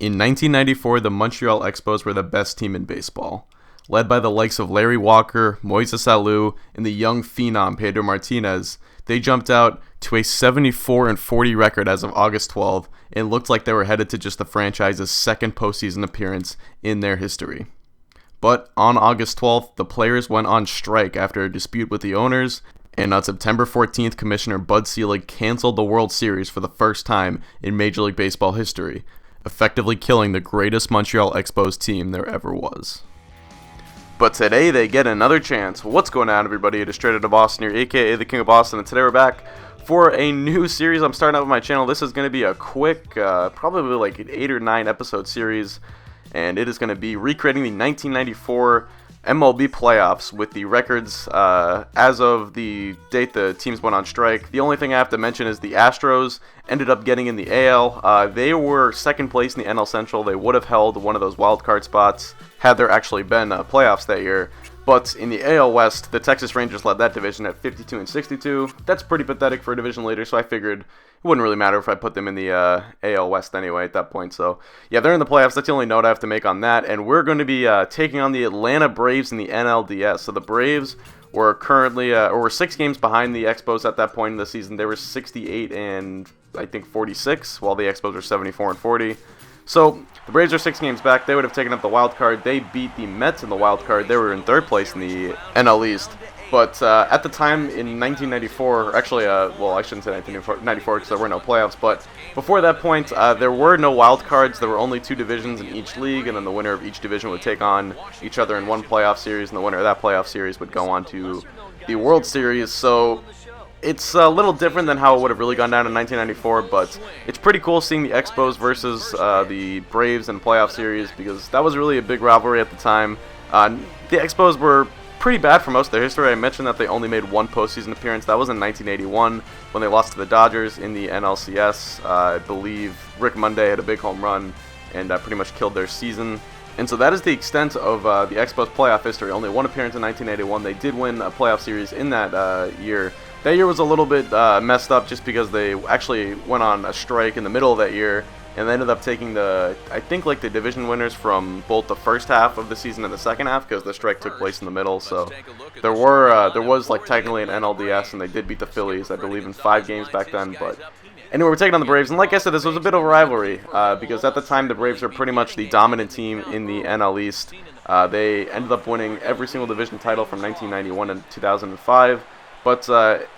In 1994, the Montreal Expos were the best team in baseball. Led by the likes of Larry Walker, Moises Alou, and the young phenom Pedro Martinez, they jumped out to a 74-40 record as of August 12 and looked like they were headed to just the franchise's second postseason appearance in their history. But on August 12th, the players went on strike after a dispute with the owners, and on September 14th, Commissioner Bud Selig canceled the World Series for the first time in Major League Baseball history, effectively killing the greatest Montreal Expos team there ever was. But today they get another chance. What's going on, everybody? It is Straight Outta Boston here, aka the King of Boston, and today we're back for a new series. I'm starting out with my channel. This is going to be a quick, probably like an 8 or 9 episode series, and it is going to be recreating the 1994 MLB playoffs with the records as of the date the teams went on strike. The only thing I have to mention is the Astros ended up getting in the AL. They were second place in the NL Central. They would have held one of those wild card spots had there actually been playoffs that year. But in the AL West, the Texas Rangers led that division at 52-62. That's pretty pathetic for a division leader, so I figured it wouldn't really matter if I put them in the AL West anyway at that point. So, yeah, they're in the playoffs. That's the only note I have to make on that. And we're going to be taking on the Atlanta Braves in the NLDS. So the Braves were currently, were 6 games behind the Expos at that point in the season. They were 68 and, I think, 46, while the Expos were 74 and 40. So, the Braves are 6 games back. They would have taken up the wild card. They beat the Mets in the wild card. They were in 3rd place in the NL East. But at the time in 1994, actually, well, I shouldn't say 1994 because there were no playoffs, but before that point, there were no wild cards. There were only 2 divisions in each league, and then the winner of each division would take on each other in one playoff series, and the winner of that playoff series would go on to the World Series. So it's a little different than how it would have really gone down in 1994, but it's pretty cool seeing the Expos versus the Braves in playoff series because that was really a big rivalry at the time. The Expos were pretty bad for most of their history. I mentioned that they only made 1 postseason appearance. That was in 1981 when they lost to the Dodgers in the NLCS. I believe Rick Monday had a big home run and pretty much killed their season. And so that is the extent of the Expos playoff history. Only 1 appearance in 1981. They did win a playoff series in that year. That year was a little bit messed up just because they actually went on a strike in the middle of that year, and they ended up taking the division winners from both the first half of the season and the second half because the strike took place in the middle. So there was like technically an NLDS, and they did beat the Phillies, I believe, in 5 games back then. But anyway, we're taking on the Braves, and like I said, this was a bit of a rivalry because at the time the Braves were pretty much the dominant team in the NL East. They ended up winning every single division title from 1991 and 2005. But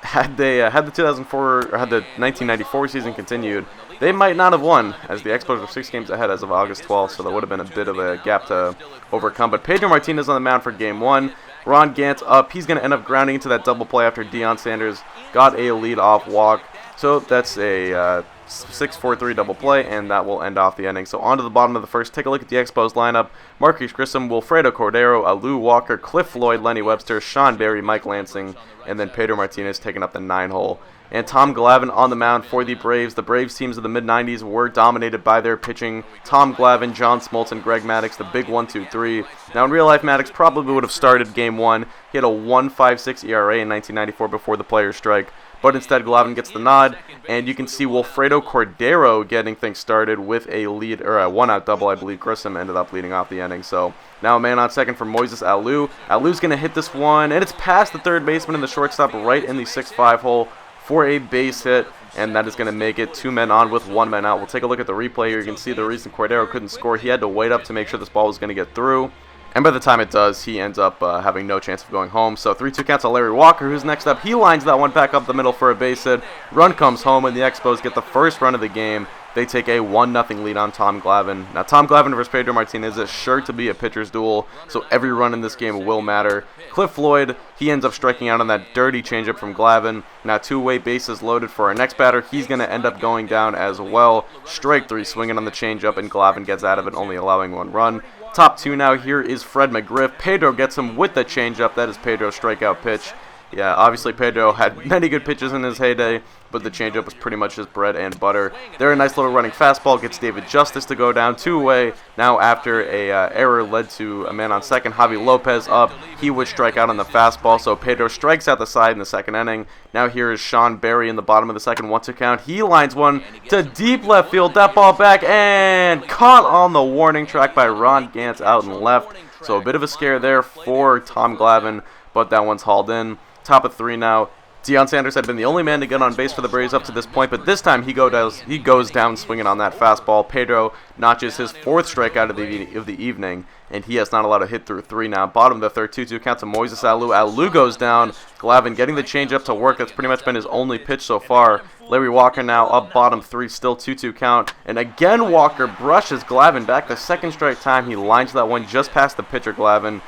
had the 1994 season continued, they might not have won, as the Expos were 6 games ahead as of August 12th, so there would have been a bit of a gap to overcome. But Pedro Martinez on the mound for Game 1. Ron Gant up. He's going to end up grounding into that double play after Deion Sanders got a lead-off walk. So that's a 6-4-3 double play, and that will end off the inning. So on to the bottom of the first. Take a look at the Expos lineup. Marquise Grissom, Wilfredo Cordero, Alou Walker, Cliff Floyd, Lenny Webster, Sean Berry, Mike Lansing, and then Pedro Martinez taking up the 9-hole. And Tom Glavine on the mound for the Braves. The Braves teams of the mid-90s were dominated by their pitching. Tom Glavine, John Smoltz, and Greg Maddux, the big 1-2-3. Now in real life, Maddux probably would have started Game 1. He had a 1.56 ERA in 1994 before the players' strike. But instead, Glavine gets the nod, and you can see Wilfredo Cordero getting things started with a lead, or a 1-out double. I believe Grissom ended up leading off the inning. So now a man on second for Moises Alou. Alou's going to hit this one, and it's past the third baseman and the shortstop right in the 6-5 hole for a base hit, and that is going to make it 2 men on with 1 man out. We'll take a look at the replay here. You can see the reason Cordero couldn't score. He had to wait up to make sure this ball was going to get through. And by the time it does, he ends up having no chance of going home. So 3-2 counts on Larry Walker, who's next up. He lines that one back up the middle for a base hit. Run comes home, and the Expos get the first run of the game. They take a 1-0 lead on Tom Glavine. Now, Tom Glavine versus Pedro Martinez is sure to be a pitcher's duel, so every run in this game will matter. Cliff Floyd, he ends up striking out on that dirty changeup from Glavine. Now, 2-way bases loaded for our next batter. He's going to end up going down as well. Strike 3, swinging on the changeup, and Glavine gets out of it, only allowing 1 run. Top 2 now. Here is Fred McGriff. Pedro gets him with the changeup. That is Pedro's strikeout pitch. Yeah, obviously Pedro had many good pitches in his heyday, but the changeup was pretty much his bread and butter. There, a nice little running fastball gets David Justice to go down 2-away. Now, after a error led to a man on second, Javi Lopez up. He would strike out on the fastball, so Pedro strikes out the side in the second inning. Now here is Sean Berry in the bottom of the second, 1-2 count. He lines one to deep left field. That ball back and caught on the warning track by Ron Gantz out and left. So a bit of a scare there for Tom Glavine, but that one's hauled in. Top of 3 now. Deion Sanders had been the only man to get on base for the Braves up to this point, but this time he goes down swinging on that fastball. Pedro notches his 4th strikeout of the evening, and he has not allowed a hit through 3 now. Bottom of the third, 2-2 count to Moises Alou. Alou goes down. Glavine getting the changeup to work. That's pretty much been his only pitch so far. Larry Walker now up bottom 3, still 2-2 count. And again, Walker brushes Glavine back the second straight time. He lines that one just past the pitcher, Glavine,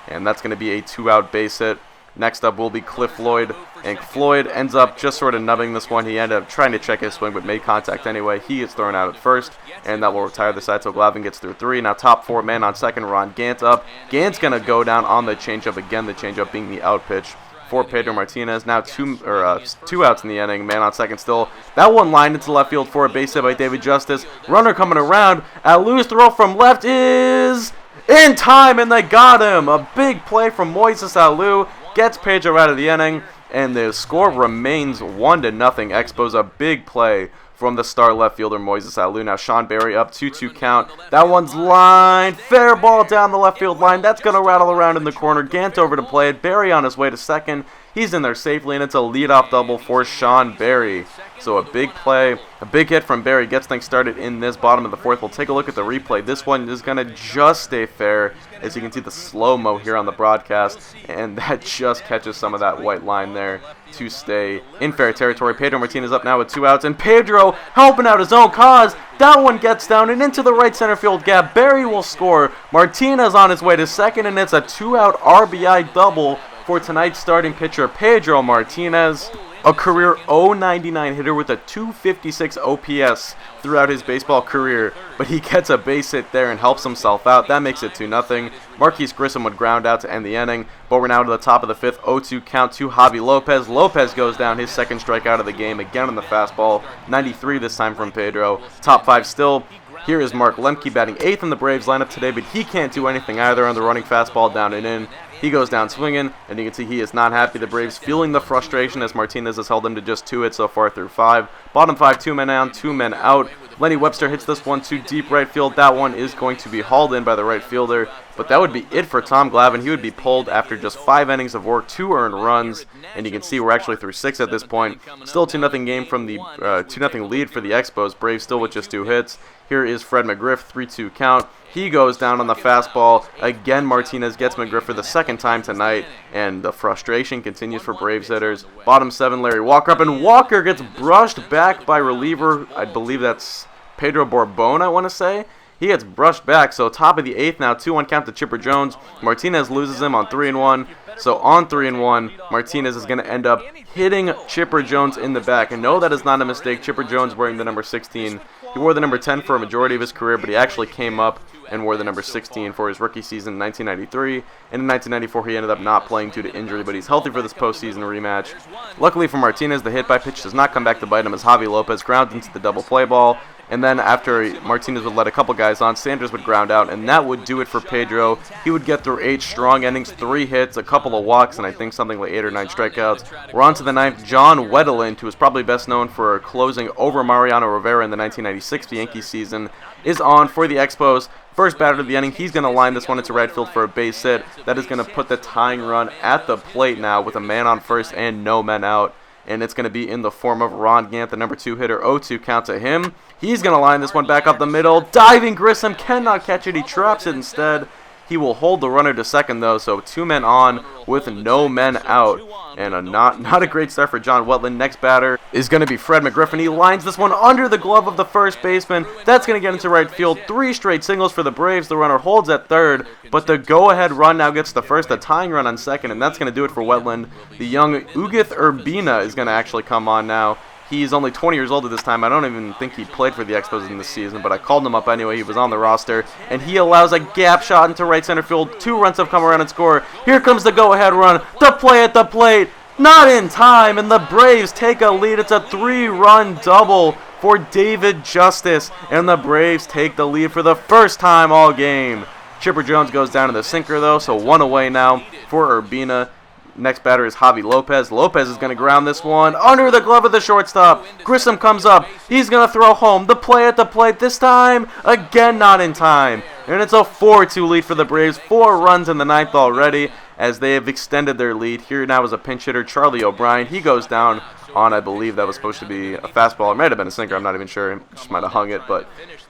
and that's going to be a 2-out base hit. Next up will be Cliff Floyd, and Floyd ends up just sort of nubbing this one. He ended up trying to check his swing, but made contact anyway. He gets thrown out at first, and that will retire the side, so Glavine gets through 3. Now top 4 man on second, Ron Gant up. Gant's going to go down on the changeup again, the changeup being the out pitch for Pedro Martinez. Now two outs in the inning, man on second still. That one lined into left field for a base hit by David Justice. Runner coming around. Alou's throw from left is in time, and they got him. A big play from Moises Alou gets Pedro out of the inning, and the score remains 1-0 Expos. A big play from the star left fielder Moises Alou. Now Sean Berry up 2-2 count. That one's lined. Fair ball down the left field line. That's going to rattle around in the corner. Gant over to play it. Berry on his way to second. He's in there safely, and it's a leadoff double for Sean Berry. So a big play, a big hit from Berry gets things started in this bottom of the 4th. We'll take a look at the replay. This one is going to just stay fair, as you can see the slow-mo here on the broadcast, and that just catches some of that white line there to stay in fair territory. Pedro Martinez up now with 2 outs, and Pedro helping out his own cause. That one gets down and into the right center field gap. Berry will score. Martinez on his way to second, and it's a 2-out RBI double for tonight's starting pitcher, Pedro Martinez. A career .099 hitter with a .256 OPS throughout his baseball career, but he gets a base hit there and helps himself out. That makes it 2-0. Marquise Grissom would ground out to end the inning, but we're now to the top of the 5th, 0-2 count to Javi Lopez. Lopez goes down, his 2nd strikeout of the game, again on the fastball. 93 this time from Pedro. Top 5 still. Here is Mark Lemke batting 8th in the Braves lineup today, but he can't do anything either on the running fastball down and in. He goes down swinging, and you can see he is not happy. The Braves feeling the frustration as Martinez has held him to just 2 hits so far through 5. Bottom 5, 2 men down, 2 men out. Lenny Webster hits this one to deep right field. That one is going to be hauled in by the right fielder, but that would be it for Tom Glavine. He would be pulled after just 5 innings of work, 2 earned runs, and you can see we're actually through 6 at this point. Still 2-0 game from the 2-0 lead for the Expos. Braves still with just 2 hits. Here is Fred McGriff, 3-2 count. He goes down on the fastball. Again, Martinez gets McGriff for the 2nd time tonight, and the frustration continues for Braves hitters. Bottom 7, Larry Walker up, and Walker gets brushed back by reliever. I believe that's Pedro Borbon, I want to say. He gets brushed back, so top of the 8th now, 2-1 count to Chipper Jones. Martinez loses him on 3-1. So on 3-1, Martinez is going to end up hitting Chipper Jones in the back. And no, that is not a mistake. Chipper Jones wearing the number 16. He wore the number 10 for a majority of his career, but he actually came up and wore the number 16 for his rookie season in 1993. And in 1994, he ended up not playing due to injury, but he's healthy for this postseason rematch. Luckily for Martinez, the hit by pitch does not come back to bite him as Javi Lopez grounds into the double play ball. And then after Martinez would let a couple guys on, Sanders would ground out, and that would do it for Pedro. He would get through 8 strong innings, 3 hits, a couple of walks, and I think something like 8 or 9 strikeouts. We're on to the 9th. John Wedeland, who is probably best known for closing over Mariano Rivera in the 1996 Yankees season, is on for the Expos. First batter of the inning, he's going to line this one into right field for a base hit. That is going to put the tying run at the plate now with a man on first and no men out. And it's going to be in the form of Ron Gant, the number 2 hitter. 0-2 count to him. He's going to line this one back up the middle. Diving Grissom cannot catch it. He traps it instead. He will hold the runner to second, though, so 2 men on with no men out. And not a great start for John Wetland. Next batter is going to be Fred McGriff. He lines this one under the glove of the first baseman. That's going to get into right field. 3 straight singles for the Braves. The runner holds at third, but the go-ahead run now gets the first, a tying run on second, and that's going to do it for Wetland. The young Ugith Urbina is going to actually come on now. He's only 20 years old at this time. I don't even think he played for the Expos in this season, but I called him up anyway. He was on the roster, and he allows a gap shot into right center field. 2 runs have come around and score. Here comes the go-ahead run. The play at the plate. Not in time, and the Braves take a lead. It's a 3-run double for David Justice, and the Braves take the lead for the first time all game. Chipper Jones goes down to the sinker, though, so 1 away now for Urbina. Next batter is Javi Lopez. Lopez is going to ground this one under the glove of the shortstop. Grissom comes up. He's going to throw home. The play at the plate this time, again not in time. And it's a 4-2 lead for the Braves. 4 runs in the 9th already as they have extended their lead. Here now is a pinch hitter, Charlie O'Brien. He goes down on, I believe that was supposed to be a fastball. It might have been a sinker. I'm not even sure. Just might have hung it. But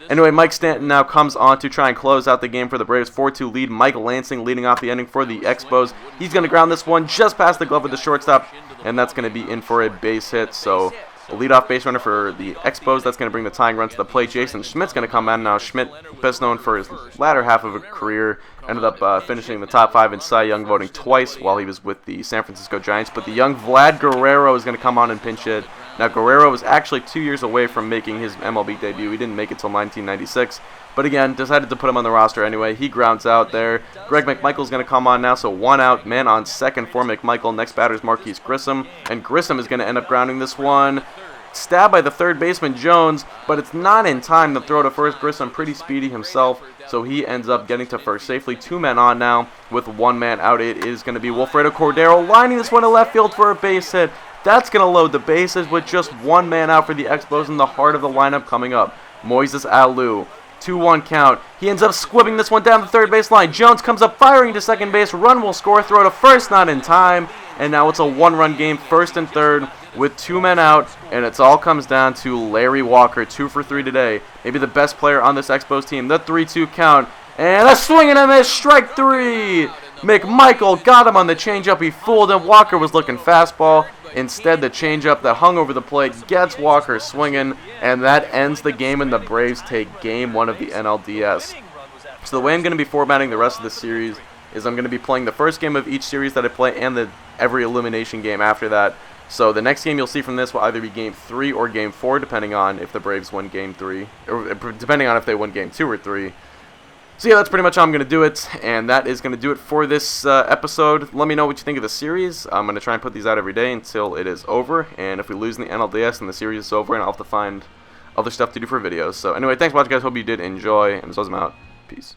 anyway, Mike Stanton now comes on to try and close out the game for the Braves. 4-2 lead. Mike Lansing leading off the inning for the Expos. He's going to ground this one just past the glove of the shortstop, and that's going to be in for a base hit. So a leadoff base runner for the Expos. That's going to bring the tying run to the plate. Jason Schmidt's going to come in now. Schmidt, best known for his latter half of a career, ended up finishing the top 5 in Cy Young voting twice while he was with the San Francisco Giants. But the young Vlad Guerrero is going to come on and pinch hit. Now, Guerrero was actually 2 years away from making his MLB debut. He didn't make it till 1996. But again, decided to put him on the roster anyway. He grounds out there. Greg McMichael's going to come on now, so 1 out, man on second for McMichael. Next batter is Marquise Grissom, and Grissom is going to end up grounding this one. Stabbed by the third baseman Jones, but it's not in time to throw to first. Grissom pretty speedy himself, so he ends up getting to first safely. 2 men on now with 1 man out. It is going to be Wilfredo Cordero lining this one to left field for a base hit. That's going to load the bases with just 1 man out for the Expos in the heart of the lineup coming up. Moises Alou. 2-1 count. He ends up squibbing this one down the third base line. Jones comes up firing to second base. Run will score. Throw to first, not in time. And now it's a 1-run game, first and third, with 2 men out. And it all comes down to Larry Walker, 2 for 3 today. Maybe the best player on this Expos team. The 3-2 count. And a swing and a miss. Strike 3. McMichael got him on the changeup. He fooled him. Walker was looking fastball. Instead, the changeup that hung over the plate gets Walker swinging, and that ends the game, and the Braves take Game 1 of the NLDS. So the way I'm going to be formatting the rest of the series is I'm going to be playing the first game of each series that I play and every elimination game after that. So the next game you'll see from this will either be Game 3 or Game 4, depending on if the Braves win Game 3, or depending on if they win Game 2 or 3. So yeah, that's pretty much how I'm going to do it, and that is going to do it for this episode. Let me know what you think of the series. I'm going to try and put these out every day until it is over, and if we lose in the NLDS, then the series is over, and I'll have to find other stuff to do for videos. So anyway, thanks for watching, guys. Hope you did enjoy, and as always, I'm out. Peace.